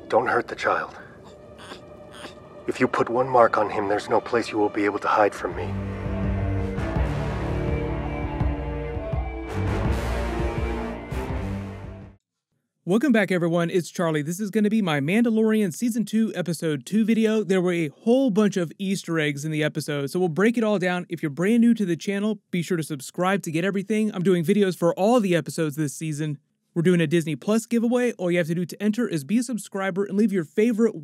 Don't hurt the child. If you put one mark on him, there's no place you will be able to hide from me. Welcome back, everyone. It's Charlie. This is going to be my Mandalorian Season 2, Episode 2 video. There were a whole bunch of Easter eggs in the episode, so we'll break it all down. If you're brand new to the channel, be sure to subscribe to get everything. I'm doing videos for all the episodes this season. We're doing a Disney Plus giveaway. All you have to do to enter is be a subscriber and leave your favorite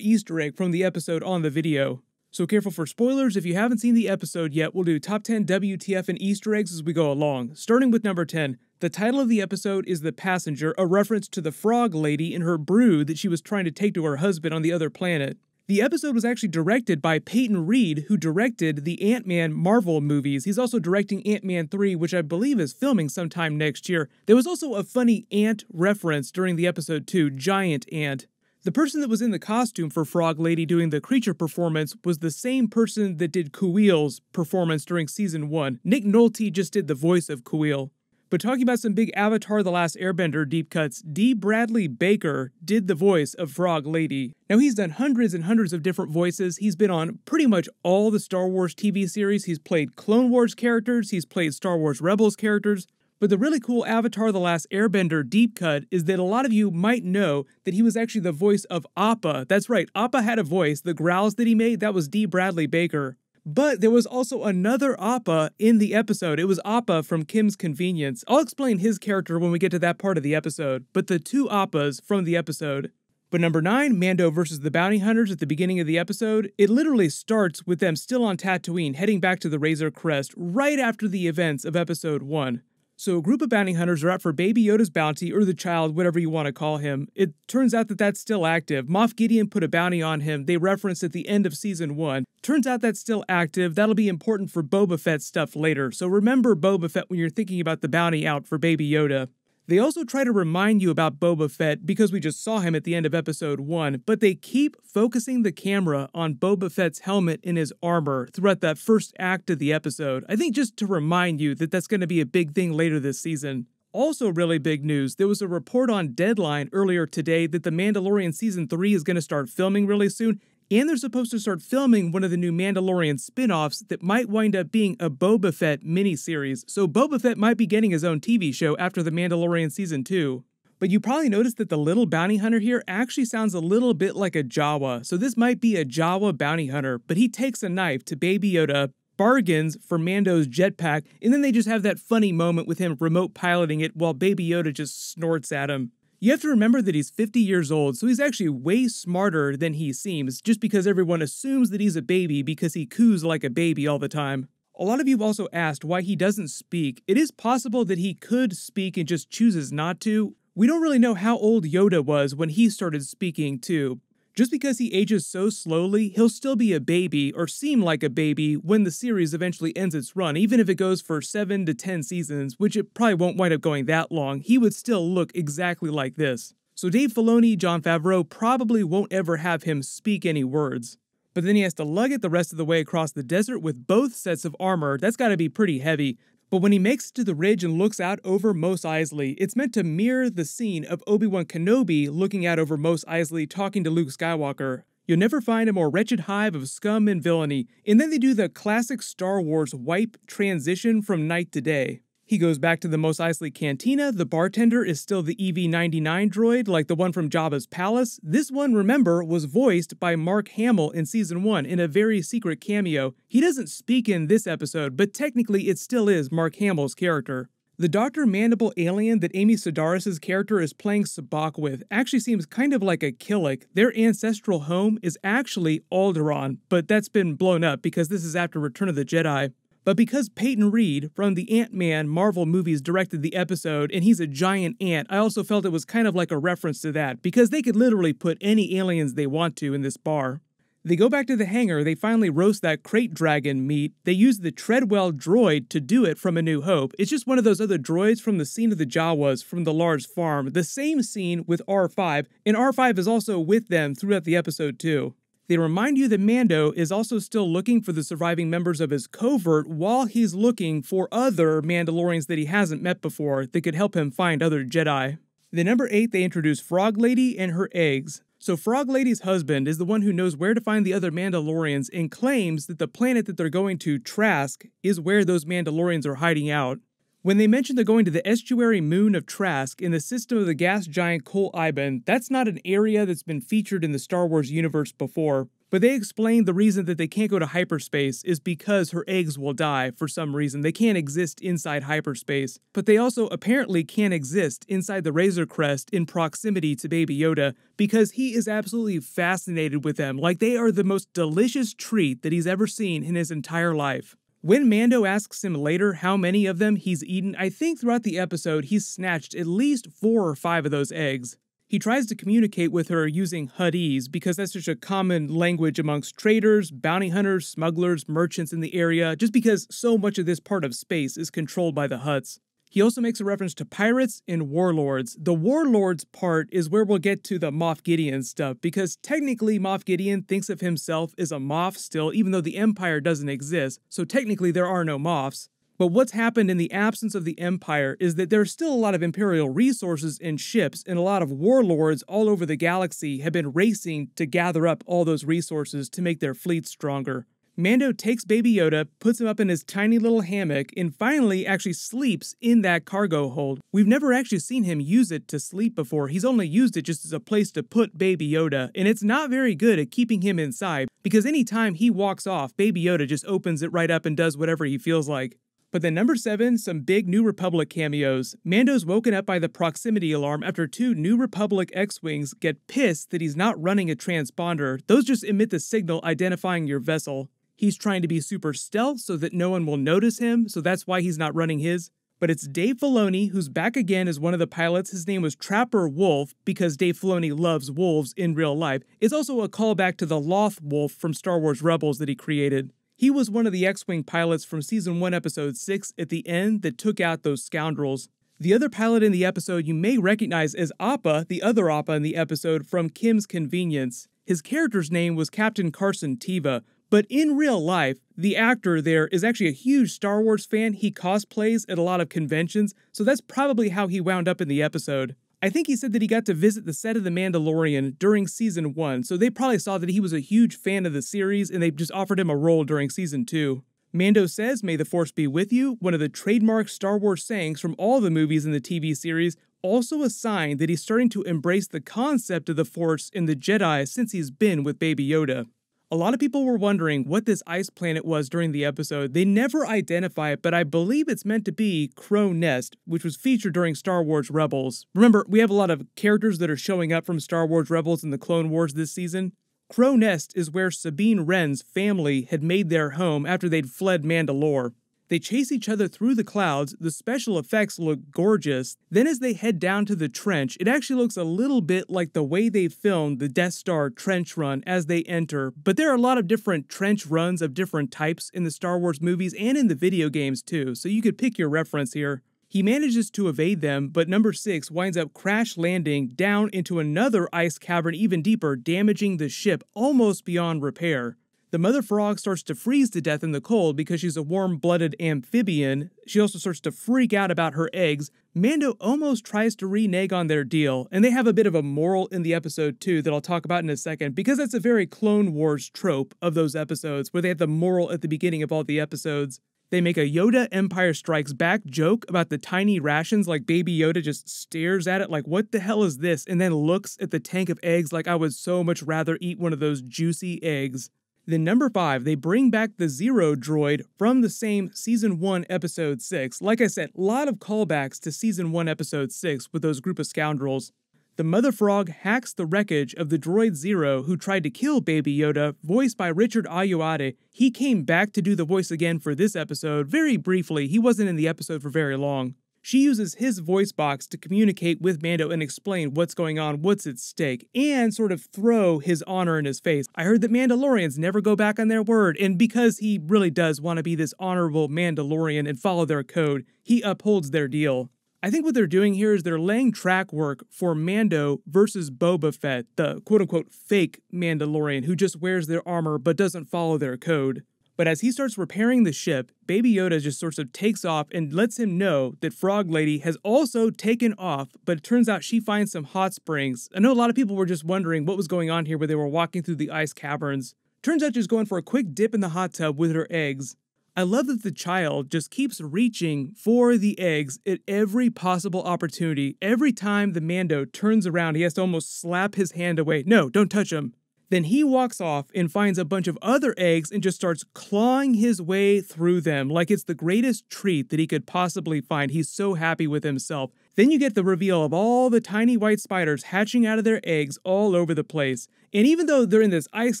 Easter egg from the episode on the video. So careful for spoilers. If you haven't seen the episode yet, we'll do top 10 WTF and Easter eggs as we go along. Starting with number 10. The title of the episode is The Passenger, a reference to the frog lady and her brood that she was trying to take to her husband on the other planet. The episode was actually directed by Peyton Reed, who directed the Ant-Man Marvel movies. He's also directing Ant-Man 3, which I believe is filming sometime next year. There was also a funny ant reference during the episode too, giant ant. The person that was in the costume for Frog Lady doing the creature performance was the same person that did Kuiil's performance during Season 1. Nick Nolte just did the voice of Kuiil. But talking about some big Avatar The Last Airbender deep cuts, D. Bradley Baker did the voice of Frog Lady. Now he's done hundreds and hundreds of different voices. He's been on pretty much all the Star Wars TV series. He's played Clone Wars characters. He's played Star Wars Rebels characters. But the really cool Avatar The Last Airbender deep cut is that a lot of you might know that he was actually the voice of Appa. That's right, Appa had a voice. The growls that he made, that was D. Bradley Baker. But there was also another Appa in the episode. It was Appa from Kim's Convenience. I'll explain his character when we get to that part of the episode, but the two Appas from the episode. But number 9, Mando versus the bounty hunters at the beginning of the episode, it literally starts with them still on Tatooine, heading back to the Razor Crest, right after the events of episode 1. So a group of bounty hunters are out for Baby Yoda's bounty, or the child, whatever you want to call him. It turns out that that's still active. Moff Gideon put a bounty on him. They referenced at the end of Season 1. Turns out that's still active. That'll be important for Boba Fett stuff later. So remember Boba Fett when you're thinking about the bounty out for Baby Yoda. They also try to remind you about Boba Fett because we just saw him at the end of episode 1, but they keep focusing the camera on Boba Fett's helmet and his armor throughout that first act of the episode. I think just to remind you that that's going to be a big thing later this season. Also really big news, there was a report on Deadline earlier today that The Mandalorian Season 3 is going to start filming really soon, and they're supposed to start filming one of the new Mandalorian spin-offs that might wind up being a Boba Fett miniseries, so Boba Fett might be getting his own TV show after The Mandalorian Season 2. But you probably noticed that the little bounty hunter here actually sounds a little bit like a Jawa, so this might be a Jawa bounty hunter, but he takes a knife to Baby Yoda, bargains for Mando's jetpack, and then they just have that funny moment with him remote piloting it while Baby Yoda just snorts at him. You have to remember that he's 50 years old, so he's actually way smarter than he seems, just because everyone assumes that he's a baby because he coos like a baby all the time. A lot of you have also asked why he doesn't speak. It is possible that he could speak and just chooses not to. We don't really know how old Yoda was when he started speaking too. Just because he ages so slowly, he'll still be a baby, or seem like a baby, when the series eventually ends its run. Even if it goes for 7 to 10 seasons, which it probably won't wind up going that long, he would still look exactly like this. So Dave Filoni, Jon Favreau probably won't ever have him speak any words. But then he has to lug it the rest of the way across the desert with both sets of armor. That's gotta be pretty heavy. But when he makes it to the ridge and looks out over Mos Eisley, it's meant to mirror the scene of Obi-Wan Kenobi looking out over Mos Eisley talking to Luke Skywalker. You'll never find a more wretched hive of scum and villainy. And then they do the classic Star Wars wipe transition from night to day. He goes back to the Mos Eisley Cantina. The bartender is still the EV-99 droid, like the one from Jabba's palace. This one, remember, was voiced by Mark Hamill in Season 1 in a very secret cameo. He doesn't speak in this episode, but technically it still is Mark Hamill's character. The Dr. Mandible alien that Amy Sedaris' character is playing sabacc with actually seems kind of like a Killick. Their ancestral home is actually Alderaan, but that's been blown up because this is after Return of the Jedi. But because Peyton Reed from the Ant-Man Marvel movies directed the episode, and he's a giant ant, I also felt it was kind of like a reference to that, because they could literally put any aliens they want to in this bar. They go back to the hangar, they finally roast that crate dragon meat. They use the Treadwell droid to do it from A New Hope. It's just one of those other droids from the scene of the Jawas from the Lars farm. The same scene with R5, and R5 is also with them throughout the episode too. They remind you that Mando is also still looking for the surviving members of his covert while he's looking for other Mandalorians that he hasn't met before that could help him find other Jedi. Then number 8, they introduce Frog Lady and her eggs. So Frog Lady's husband is the one who knows where to find the other Mandalorians and claims that the planet that they're going to, Trask, is where those Mandalorians are hiding out. When they mention they're going to the estuary moon of Trask in the system of the gas giant Kol Iban, that's not an area that's been featured in the Star Wars universe before. But they explain the reason that they can't go to hyperspace is because her eggs will die for some reason. They can't exist inside hyperspace. But they also apparently can't exist inside the Razor Crest in proximity to Baby Yoda because he is absolutely fascinated with them. Like they are the most delicious treat that he's ever seen in his entire life. When Mando asks him later how many of them he's eaten, I think throughout the episode he's snatched at least 4 or 5 of those eggs. He tries to communicate with her using Huttese because that's such a common language amongst traders, bounty hunters, smugglers, merchants in the area, just because so much of this part of space is controlled by the Hutts. He also makes a reference to pirates and warlords. The warlords part is where we'll get to the Moff Gideon stuff, because technically Moff Gideon thinks of himself as a Moff still, even though the Empire doesn't exist, so technically there are no Moffs. But what's happened in the absence of the Empire is that there's still a lot of Imperial resources and ships, and a lot of warlords all over the galaxy have been racing to gather up all those resources to make their fleets stronger. Mando takes Baby Yoda, puts him up in his tiny little hammock, and finally actually sleeps in that cargo hold. We've never actually seen him use it to sleep before. He's only used it just as a place to put Baby Yoda, and it's not very good at keeping him inside, because anytime he walks off, Baby Yoda just opens it right up and does whatever he feels like. But then number 7, some big New Republic cameos. Mando's woken up by the proximity alarm after 2 New Republic X-Wings get pissed that he's not running a transponder. Those just emit the signal identifying your vessel. He's trying to be super stealth so that no one will notice him, so that's why he's not running his. But it's Dave Filoni who's back again as one of the pilots. His name was Trapper Wolf because Dave Filoni loves wolves in real life. It's also a callback to the Loth Wolf from Star Wars Rebels that he created. He was one of the X-Wing pilots from Season 1, Episode 6 at the end that took out those scoundrels. The other pilot in the episode you may recognize as Appa, the other Appa in the episode from Kim's Convenience. His character's name was Captain Carson Teva, but in real life, the actor there is actually a huge Star Wars fan. He cosplays at a lot of conventions, so that's probably how he wound up in the episode. I think he said that he got to visit the set of The Mandalorian during Season 1, so they probably saw that he was a huge fan of the series and they just offered him a role during Season 2. Mando says, "May the Force be with you," one of the trademark Star Wars sayings from all the movies in the TV series, also a sign that he's starting to embrace the concept of the Force in the Jedi since he's been with Baby Yoda. A lot of people were wondering what this ice planet was during the episode. They never identify it, but I believe it's meant to be Crow Nest, which was featured during Star Wars Rebels. Remember, we have a lot of characters that are showing up from Star Wars Rebels and the Clone Wars this season. Crow Nest is where Sabine Wren's family had made their home after they'd fled Mandalore. They chase each other through the clouds, the special effects look gorgeous. Then as they head down to the trench, it actually looks a little bit like the way they filmed the Death Star trench run as they enter. But there are a lot of different trench runs of different types in the Star Wars movies and in the video games too, so you could pick your reference here. He manages to evade them, but number 6 winds up crash landing down into another ice cavern even deeper, damaging the ship almost beyond repair. The mother frog starts to freeze to death in the cold because she's a warm-blooded amphibian. She also starts to freak out about her eggs. Mando almost tries to renege on their deal, and they have a bit of a moral in the episode too that I'll talk about in a second, because that's a very Clone Wars trope of those episodes, where they have the moral at the beginning of all the episodes. They make a Yoda Empire Strikes Back joke about the tiny rations, like Baby Yoda just stares at it like, what the hell is this? And then looks at the tank of eggs like, I would so much rather eat one of those juicy eggs. Then number 5, they bring back the Zero droid from the same Season 1, Episode 6. Like I said, a lot of callbacks to Season 1, Episode 6 with those group of scoundrels. The mother frog hacks the wreckage of the droid Zero who tried to kill Baby Yoda, voiced by Richard Ayoade. He came back to do the voice again for this episode, very briefly. He wasn't in the episode for very long. She uses his voice box to communicate with Mando and explain what's going on, what's at stake, and sort of throw his honor in his face. I heard that Mandalorians never go back on their word, and because he really does want to be this honorable Mandalorian and follow their code, he upholds their deal. I think what they're doing here is they're laying track work for Mando versus Boba Fett, the quote-unquote fake Mandalorian who just wears their armor but doesn't follow their code. But as he starts repairing the ship, Baby Yoda just sort of takes off and lets him know that Frog Lady has also taken off, but it turns out she finds some hot springs. I know a lot of people were just wondering what was going on here where they were walking through the ice caverns. Turns out she's going for a quick dip in the hot tub with her eggs. I love that the child just keeps reaching for the eggs at every possible opportunity. Every time the Mando turns around, he has to almost slap his hand away. No, don't touch him. Then he walks off and finds a bunch of other eggs and just starts clawing his way through them like it's the greatest treat that he could possibly find. He's so happy with himself. Then you get the reveal of all the tiny white spiders hatching out of their eggs all over the place. And even though they're in this ice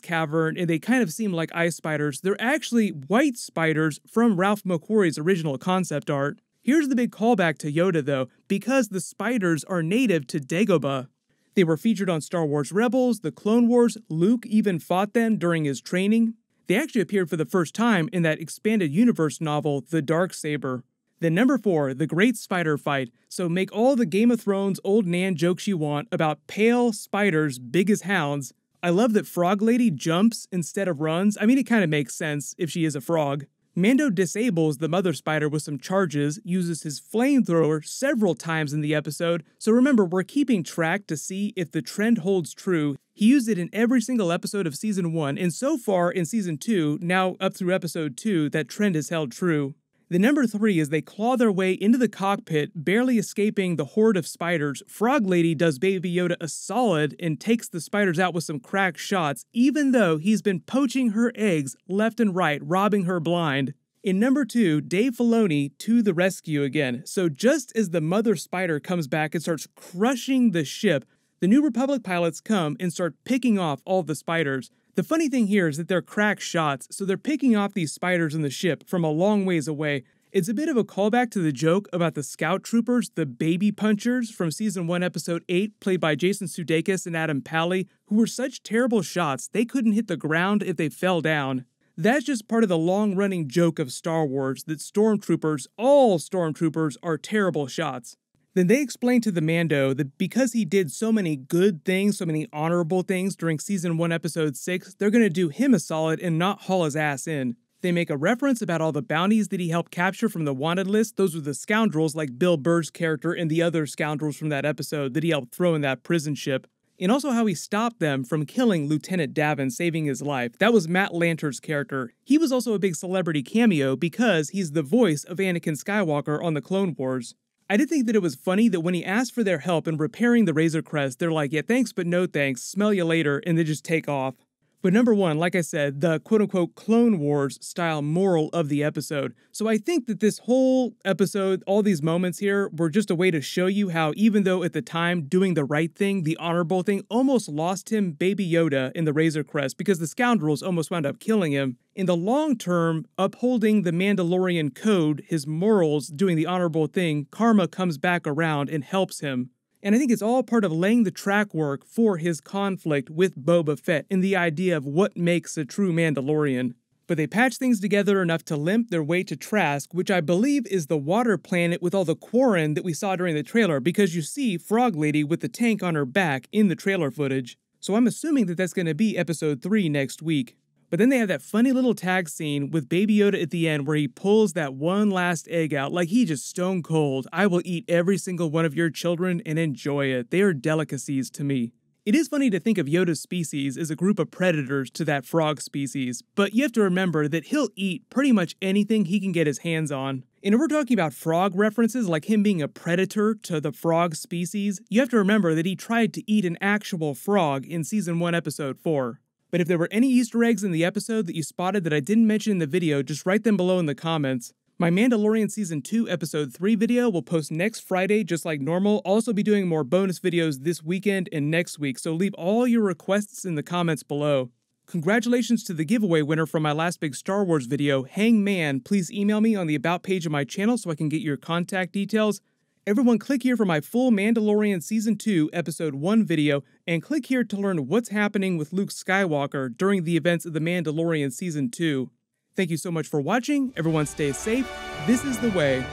cavern and they kind of seem like ice spiders, they're actually white spiders from Ralph McQuarrie's original concept art. Here's the big callback to Yoda though, because the spiders are native to Dagobah. They were featured on Star Wars Rebels, the Clone Wars. Luke even fought them during his training. They actually appeared for the first time in that expanded universe novel, The Darksaber. Then number 4, the Great Spider Fight. So make all the Game of Thrones old Nan jokes you want about pale spiders big as hounds. I love that Frog Lady jumps instead of runs. I mean, it kind of makes sense if she is a frog. Mando disables the mother spider with some charges, uses his flamethrower several times in the episode, so remember, we're keeping track to see if the trend holds true. He used it in every single episode of Season 1, and so far in Season 2, now up through Episode 2, that trend has held true. The number 3 is they claw their way into the cockpit, barely escaping the horde of spiders. Frog Lady does Baby Yoda a solid and takes the spiders out with some crack shots, even though he's been poaching her eggs left and right, robbing her blind. In number 2, Dave Filoni to the rescue again. So just as the mother spider comes back and starts crushing the ship, the New Republic pilots come and start picking off all the spiders. The funny thing here is that they're crack shots, so they're picking off these spiders in the ship from a long ways away. It's a bit of a callback to the joke about the scout troopers, the baby punchers from Season 1, Episode 8, played by Jason Sudeikis and Adam Pally, who were such terrible shots they couldn't hit the ground if they fell down. That's just part of the long-running joke of Star Wars that stormtroopers, all stormtroopers, are terrible shots. Then they explain to the Mando that because he did so many good things, so many honorable things during Season 1, Episode 6, they're going to do him a solid and not haul his ass in. They make a reference about all the bounties that he helped capture from the wanted list. Those were the scoundrels like Bill Burr's character and the other scoundrels from that episode that he helped throw in that prison ship. And also how he stopped them from killing Lieutenant Davin, saving his life. That was Matt Lanter's character. He was also a big celebrity cameo because he's the voice of Anakin Skywalker on the Clone Wars. I did think that it was funny that when he asked for their help in repairing the Razor Crest, they're like, yeah, thanks, but no thanks, smell you later, and they just take off. But number 1, like I said, the quote-unquote Clone Wars style moral of the episode. So I think that this whole episode, all these moments here, were just a way to show you how even though at the time doing the right thing, the honorable thing, almost lost him Baby Yoda in the Razor Crest because the scoundrels almost wound up killing him, in the long term, upholding the Mandalorian code, his morals, doing the honorable thing, karma comes back around and helps him. And I think it's all part of laying the track work for his conflict with Boba Fett and the idea of what makes a true Mandalorian. But they patch things together enough to limp their way to Trask, which I believe is the water planet with all the Quarren that we saw during the trailer, because you see Frog Lady with the tank on her back in the trailer footage. So I'm assuming that that's going to be Episode 3 next week. But then they have that funny little tag scene with Baby Yoda at the end where he pulls that one last egg out like he just stone cold. I will eat every single one of your children and enjoy it. They are delicacies to me. It is funny to think of Yoda's species as a group of predators to that frog species, but you have to remember that he'll eat pretty much anything he can get his hands on. And if we're talking about frog references like him being a predator to the frog species, you have to remember that he tried to eat an actual frog in Season 1, Episode 4. But if there were any Easter eggs in the episode that you spotted that I didn't mention in the video, just write them below in the comments. My Mandalorian Season 2 Episode 3 video will post next Friday just like normal. I'll also be doing more bonus videos this weekend and next week, so leave all your requests in the comments below. Congratulations to the giveaway winner from my last big Star Wars video, Hangman. Please email me on the About page of my channel so I can get your contact details. Everyone click here for my full Mandalorian Season 2 Episode 1 video, and click here to learn what's happening with Luke Skywalker during the events of The Mandalorian Season 2. Thank you so much for watching, everyone stay safe, this is the way.